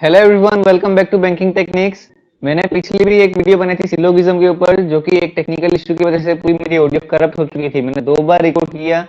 Hello everyone, welcome back to banking techniques. मैंने पिछली भी एक वीडियो बनाई थी सिलोगिज्म के ऊपर, जो कि एक टेक्निकल इशू की वजह से पूरी मेरी ऑडियो करप्ट हो चुकी थी। मैंने 2 बार रिकॉर्ड किया,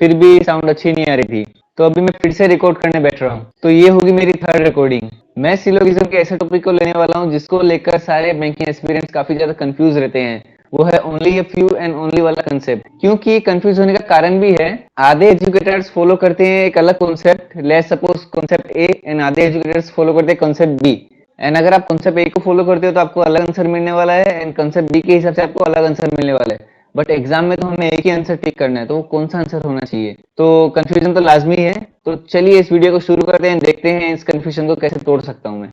फिर भी साउंड अच्छी नहीं आ रही थी। तो अभी मैं फिर से रिकॉर्ड करने बैठ रहा हूँ। तो ये होगी मेरी थर्ड रिकॉर्डिंग। मैं सिलोगिज्म के ऐसे टॉपिक को लेने वाला हूँ जिसको लेकर सारे बैंकिंग एक्सपीरियंस काफी ज्यादा कंफ्यूज रहते हैं। वो है only a few and only वाला कंसेप्ट। क्योंकि कंफ्यूज होने का कारण भी है, आधे एजुकेटर्स फॉलो करते हैं एक अलग concept, let's suppose concept A, and आधे एजुकेटर्स फॉलो करते हैं कॉन्सेप्ट बी। एंड अगर आप कॉन्सेप्ट ए को फॉलो करते हो तो आपको अलग आंसर मिलने वाला है, एंड कॉन्सेप्ट बी के हिसाब से आपको अलग आंसर मिलने वाला है। बट एग्जाम में तो हमें एक ही आंसर टिक करना है, तो वो कौन सा आंसर होना चाहिए? तो कंफ्यूजन तो लाजमी है। तो चलिए इस वीडियो को शुरू करते हैं, देखते हैं इस कंफ्यूजन को कैसे तोड़ सकता हूं मैं।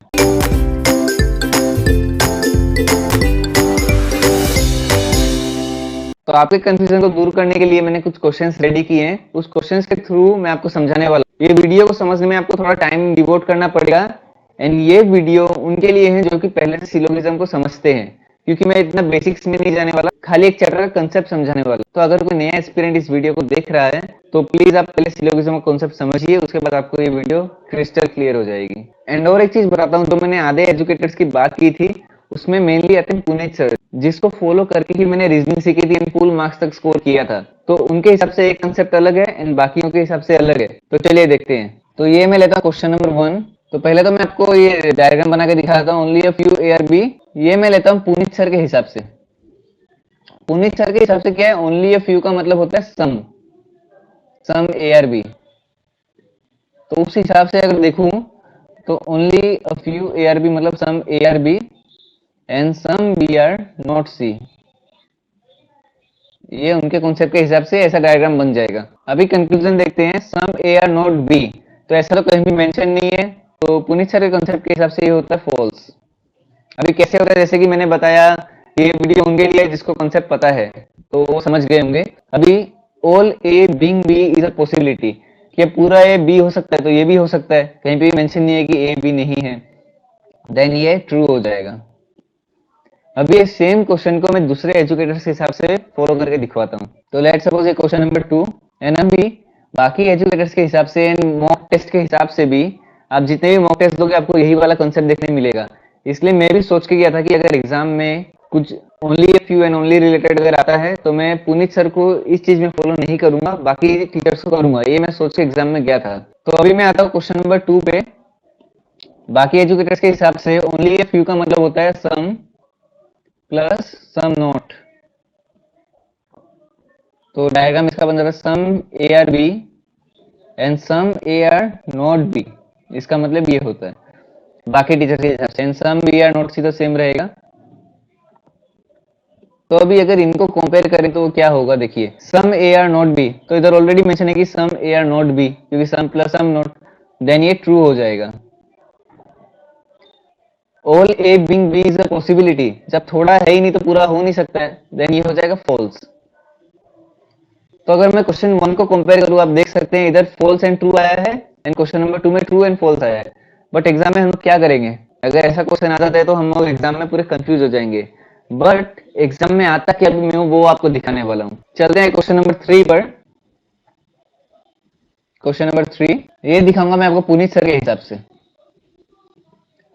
तो आपके कंफ्यूजन को दूर करने के लिए मैंने कुछ क्वेश्चंस रेडी किए हैं। उस क्वेश्चंस के थ्रू मैं आपको समझाने वाला हूं। ये वीडियो को समझने में आपको थोड़ा टाइम डिवोट करना पड़ेगा, एंड ये वीडियो उनके लिए है जो कि पहले से सिलोगिज्म को समझते हैं, क्योंकि मैं इतना बेसिक्स में नहीं जाने वाला, खाली एक चैप्टर का कंसेप्ट समझाने वाला। तो अगर कोई नया एस्पिरेंट इस वीडियो को देख रहा है तो प्लीज आप पहले सिलोगिज्म का कॉन्सेप्ट समझिए, उसके बाद आपको ये वीडियो क्रिस्टल क्लियर हो जाएगी। एंड और एक चीज बताता हूँ, जो मैंने आधे एजुकेटर्स की बात की थी उसमें मेनली आते हैं पुनीत सर, जिसको फॉलो करके ही मैंने रीजनिंग सीखी थी एंड फुल मार्क्स तक स्कोर किया था। तो उनके हिसाब से एक कंसेप्ट अलग है एंड बाकियों के हिसाब से अलग है। तो चलिए देखते हैं। तो ये मैं लेता हूँ क्वेश्चन नंबर 1। तो पहले तो मैं आपको ये डायग्राम बना के दिखाता हूँ, only a few A are B. ये मैं लेता हूँ पुनीत सर के हिसाब से। पुनीत सर के हिसाब से क्या है, ओनली अ फ्यू का मतलब होता है सम ए आर बी। तो उस हिसाब से अगर देखूं तो only a few A are B मतलब some A are B and some B are not C. ये उनके कॉन्सेप्ट के हिसाब से ऐसा डायग्राम बन जाएगा। अभी कंक्लूजन देखते हैं, some A are not B. तो ऐसा तो कहीं भी मेंशन नहीं है, तो पुनीत सर के कॉन्सेप्ट के हिसाब से ये होता है फॉल्स। अभी कैसे होता है, जैसे कि मैंने बताया, ये वीडियो उनके लिए जिसको कॉन्सेप्ट पता है, तो वो समझ गए होंगे। अभी all A being B is a possibility, कि पूरा ए बी हो सकता है तो ये भी हो सकता है, कहीं पे भी मेंशन नहीं है कि ए बी नहीं है, देन ये ट्रू हो जाएगा। अभी ये सेम क्वेश्चन को मैं दूसरे एजुकेटर्स के हिसाब से फॉलो करके दिखवाता हूँ। तो लेट्स सपोज ये क्वेश्चन नंबर 2, एंड अभी बाकी एजुकेटर्स के हिसाब से एंड मॉक टेस्ट के हिसाब से भी आप जितने भी मॉक टेस्ट दोगे आपको यही वाला कंसेप्ट देखने मिलेगा। इसलिए मैं भी सोच के गया था कि अगर एग्जाम में कुछ only few and only related अगर आता है तो मैं पुनीत सर को इस चीज में फॉलो नहीं करूंगा, बाकी टीचर्स को करूंगा। ये मैं सोच के एग्जाम में गया था। तो अभी मैं आता हूँ क्वेश्चन नंबर 2 पे। बाकी एजुकेटर्स के हिसाब से ओनली फ्यू का मतलब होता है सम प्लस सम नॉट। तो डायग्राम इसका बन जाता है some A are B and some A are not B. इसका मतलब ये होता है बाकी टीचर के हिसाब से, and some B are not C तो सेम रहेगा। तो अभी अगर इनको कंपेयर करें तो क्या होगा, देखिए some A are not B, तो इधर ऑलरेडी मेंशन है कि some A are not B, क्योंकि some plus some not, then ये ट्रू हो जाएगा। All A being B is a possibility, जब थोड़ा है ही नहीं तो पूरा हो नहीं सकता है, देन ये हो जाएगा फॉल्स। तो अगर मैं क्वेश्चन 1 को कंपेयर करूं, आप देख सकते हैं इधर फॉल्स एंड ट्रू आया है, एंड क्वेश्चन नंबर 2 में ट्रू एंड फॉल्स आया है। बट एग्जाम में हम लोग क्या करेंगे, अगर ऐसा क्वेश्चन आ जाता है तो हम लोग एग्जाम में पूरे कंफ्यूज हो जाएंगे। बट एग्जाम में आता क्या भी मैं वो आपको दिखाने वाला हूँ। चलते हैं क्वेश्चन नंबर 3 पर। क्वेश्चन नंबर 3 ये दिखाऊंगा मैं आपको पुनीत सर के हिसाब से।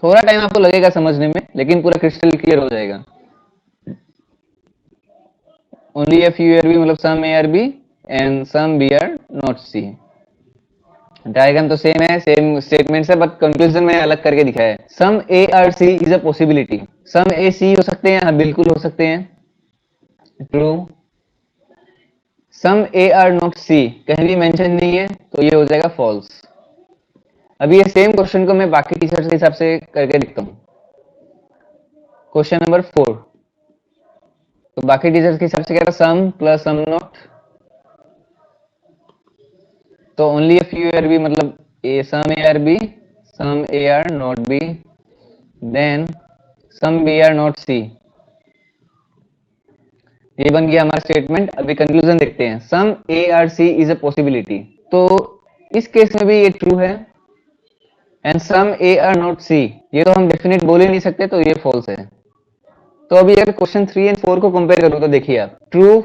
थोड़ा टाइम आपको लगेगा समझने में, लेकिन पूरा क्रिस्टल क्लियर हो जाएगा। Only a few are B मतलब some A are B and some B are not C. Diagram तो सेम है, सेम स्टेटमेंट है, बट कंक्लूजन में अलग करके दिखाया है। Some A are C is a possibility. Some A C हो सकते हैं, हाँ बिल्कुल हो सकते हैं, true. Some A are not C कहीं भी मेंशन नहीं है, तो ये हो जाएगा फॉल्स। अभी ये सेम क्वेश्चन को मैं बाकी टीचर्स के हिसाब से करके दिखता हूँ। क्वेश्चन नंबर 4, तो बाकी टीचर्स के हिसाब से क्या था, सम प्लस सम नॉट। तो only a few are B मतलब A some A are B, some A are not B, then some B are not C. ये बन गया हमारा स्टेटमेंट। अभी कंक्लूजन देखते हैं, some A are C is a possibility. तो इस केस में भी ये ट्रू है, and some A are not C ये तो हम डेफिनेट बोल ही नहीं सकते, तो ये फॉल्स है। तो अभी अगर क्वेश्चन 3 एंड 4 को कंपेयर करूं तो देखिए आप, ट्रू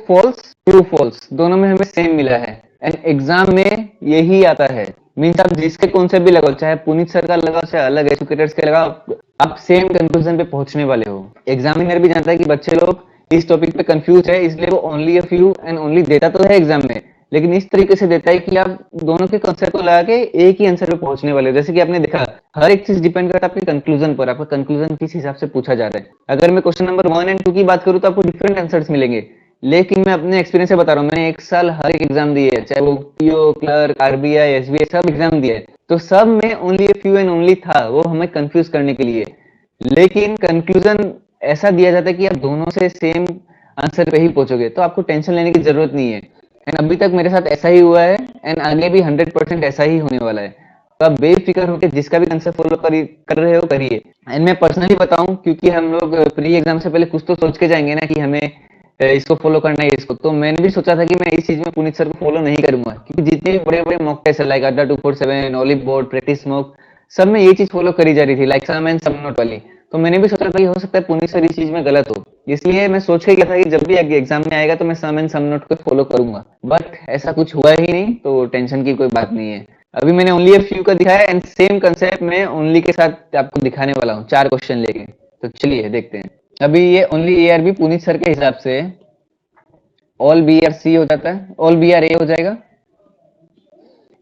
फॉल्स दोनों में हमें सेम मिला है, एंड एग्जाम में यही आता है। मीन्स आप जिसके कॉन्सेप्ट भी लगाओ, चाहे पुनीत सर का लगाओ चाहे अलग एजुकेटर्स के लगाओ, आप सेम कंक्लूजन पे पहुंचने वाले हो। एग्जामिनर भी जानता है कि बच्चे लोग इस टॉपिक पे कंफ्यूज है, इसलिए वो only a few and only देता तो है एग्जाम में, लेकिन इस तरीके से देता है कि आप दोनों के कंसेप्ट को लगा के एक ही आंसर पे पहुंचने वाले हो। जैसे कि आपने देखा, हर एक चीज डिपेंड करता है आपके कंक्लूजन पर, आपका कंक्लूजन किस हिसाब से पूछा जा रहा है। अगर मैं क्वेश्चन नंबर 1 और 2 की बात करूं तो आपको डिफरेंट आंसर्स मिलेंगे, लेकिन मैं अपने एक्सपीरियंस से बता रहा हूँ, मैंने एक साल हर एक एग्जाम दिए है, चाहे वो पीओ, क्लर्क, आरबीआई, एसबीआई, सब एग्जाम दिए है, तो सब में only a few and only था, वो हमें कंफ्यूज करने के लिए। लेकिन कंक्लूजन ऐसा दिया जाता है कि आप दोनों से सेम आंसर पे ही पहुंचोगे, तो आपको टेंशन लेने की जरूरत नहीं है। एंड अभी तक मेरे साथ ऐसा ही हुआ है, एंड आगे भी 100% ऐसा ही होने वाला है। तो आप बेफिक्र होकर जिसका भी कंसेप्ट फॉलो कर रहे हो करिए। एंड मैं पर्सनली बताऊं, क्योंकि हम लोग प्री एग्जाम से पहले कुछ तो सोच के जाएंगे ना कि हमें इसको फॉलो करना है इसको, तो मैंने भी सोचा था कि मैं इस चीज में पुनीत सर को फॉलो नहीं करूंगा, क्योंकि जितने भी बड़े बड़े मॉक टेस्ट है लाइक अड्डा 247, ओलिव बोर्ड, प्रैक्टिस मॉक, सब में ये चीज फॉलो करी जा रही थी, like some and some not वाली। तो मैंने भी सोचा था कि हो सकता है पुनीत सर इस चीज में गलत हो, इसलिए मैं सोच के गया था कि जब भी एग्जाम में आएगा तो मैं सम एंड सम नोट को फॉलो करूंगा। बट ऐसा कुछ हुआ ही नहीं, तो टेंशन की कोई बात नहीं है। अभी मैंने ओनली अ फ्यू का दिखाया, एंड सेम कंसेप्ट में ओनली के साथ आपको दिखाने वाला हूँ 4 क्वेश्चन लेके। तो चलिए देखते हैं। अभी ये only A are B Puneet sir के हिसाब से ऑल बी आर सी हो जाता है, ऑल बी आर ए हो जाएगा,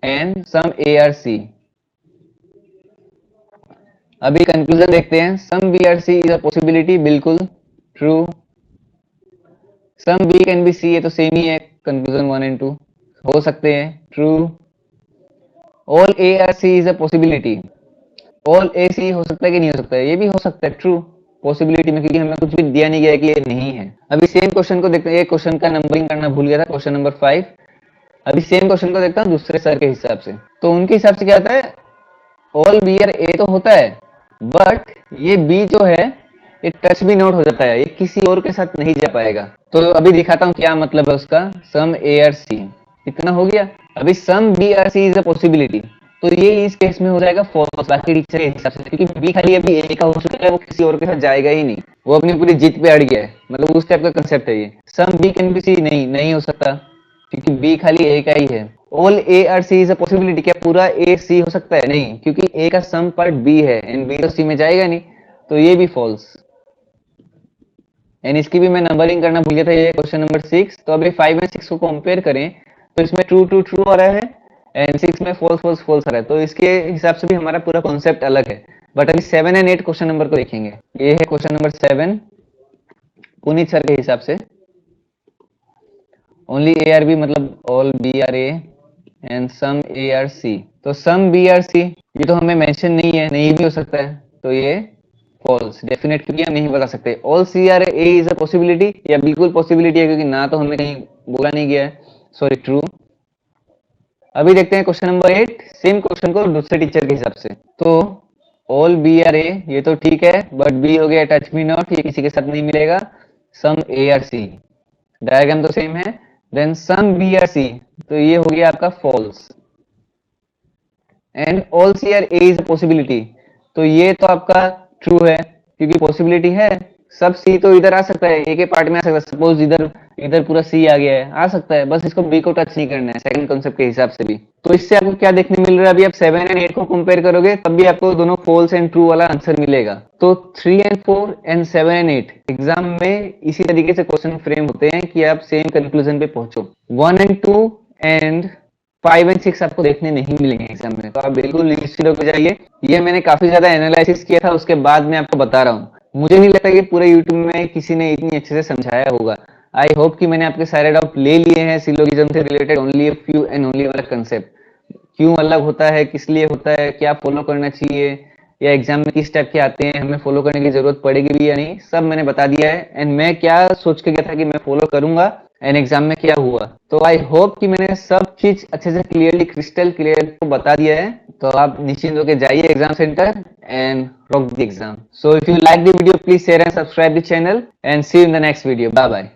एंड सम ए आर सी। अभी कंक्लूजन देखते हैं। Some B are C is a possibility, बिल्कुल true. Some B can be C, ये तो सेम ही है, कंक्लूजन 1 एंड 2 हो सकते हैं, true. All A are C is a possibility, all A C हो सकता है कि नहीं हो सकता है, ये भी हो सकता है, ट्रू पॉसिबिलिटी में, क्योंकि हमें कुछ भी दिया नहीं गया है कि ये नहीं है। अभी सेम क्वेश्चन को देखते हैं, एक क्वेश्चन का नंबरिंग करना भूल गया था, क्वेश्चन नंबर 5। अभी सेम क्वेश्चन को देखता हूँ दूसरे सर के हिसाब से। तो उनके हिसाब से क्या आता है, ऑल बी आर ए तो होता है, बट ये बी जो है ये टच भी नोट हो जाता है, ये किसी और के साथ नहीं जा पाएगा। तो अभी दिखाता हूँ क्या मतलब है उसका। सम ए आर सी इतना हो गया। अभी some B are C is a possibility, तो ये इस केस में हो जाएगा फॉल्स बाकी टीचर के हिसाब से, क्योंकि बी खाली अभी ए का हो चुका है, वो किसी और के साथ जाएगा ही नहीं, वो अपनी पूरी जिद पे अड़ गया है, मतलब उस टाइप का कंसेप्ट है ये। Some B can be C, नहीं नहीं हो सकता, क्योंकि बी खाली ए का ही है। All A are C is a possibility, क्या पूरा ए सी हो सकता है, नहीं, क्योंकि ए का सम पार्ट बी है एंड बी तो सी में जाएगा नहीं, तो ये भी फॉल्स। एंड इसकी भी मैं नंबरिंग करना भूल गया था, ये क्वेश्चन नंबर 6। तो अभी 5 एंड 6 को कंपेयर करें तो इसमें ट्रू ट्रू ट्रू आ रहा है, एंड 6 में फॉल्स फॉल्स फॉल्स आ रहा है, तो इसके हिसाब से भी हमारा पूरा कॉन्सेप्ट अलग है। बट अभी 7 एंड 8 क्वेश्चन नंबर को देखेंगे। ये है क्वेश्चन नंबर 7 पुनीत सर के हिसाब से। ओनली ए आर बी मतलब all B are A and some A are C. तो सम बी आर सी ये तो हमें मेंशन नहीं है, नहीं भी हो सकता है, तो ये फॉल्स डेफिनेट, क्योंकि हम नहीं बता सकते। All C are A is a possibility, या बिल्कुल पॉसिबिलिटी है, क्योंकि ना तो हमने कहीं बोला नहीं गया है, सॉरी ट्रू। अभी देखते हैं क्वेश्चन नंबर 8, सेम क्वेश्चन को दूसरे टीचर के हिसाब से। तो ऑल बी आर ए ये तो ठीक है, बट बी हो गया टच मी नॉट, ये किसी के साथ नहीं मिलेगा। Some A are C, diagram तो सेम है। Then some B are C, तो ये हो गया आपका false. And all C are A is a possibility, तो ये तो आपका ट्रू है, क्योंकि पॉसिबिलिटी है, सब सी तो इधर आ सकता है, ए के पार्ट में आ सकता है। सपोज इधर इधर पूरा सी आ गया है, आ सकता है, बस इसको बी को टच नहीं करना है, सेकंड कॉन्सेप्ट के हिसाब से भी। तो इससे आपको क्या देखने मिल रहा है, अभी आप 7 एंड 8 को कंपेयर करोगे तब भी आपको दोनों फॉल्स एंड ट्रू वाला आंसर मिलेगा। तो 3 एंड 4 एंड 7 एंड 8 एग्जाम में इसी तरीके से क्वेश्चन फ्रेम होते हैं कि आप सेम कंक्लूजन पे पहुंचो। 1 एंड 2 एंड 5 एंड 6 आपको देखने नहीं मिलेंगे एग्जाम में, तो आप बिल्कुल निश्चित होकर जाइए। ये मैंने काफी ज्यादा एनालिसिस किया था, उसके बाद मैं आपको बता रहा हूँ। मुझे नहीं लगता कि पूरे यूट्यूब में किसी ने इतनी अच्छे से समझाया होगा। आई होप कि मैंने आपके सारे डाउट ले लिए हैं सिलोगिज्म से related, only a few and only वाला कंसेप्ट, क्यों अलग होता है, किस लिए होता है, क्या फॉलो करना चाहिए, या एग्जाम में किस टाइप के आते हैं, हमें फॉलो करने की जरूरत पड़ेगी भी या नहीं, सब मैंने बता दिया है। एंड मैं क्या सोच के गया था कि मैं फॉलो करूंगा, एंड एग्जाम में क्या हुआ। तो आई होप कि मैंने सब चीज अच्छे से क्लियरली क्रिस्टल क्लियर को बता दिया है। तो आप निश्चिंत होकर जाइए exam center and rock the exam. So if you like the video please share and subscribe the channel, and see you in the next video. Bye bye.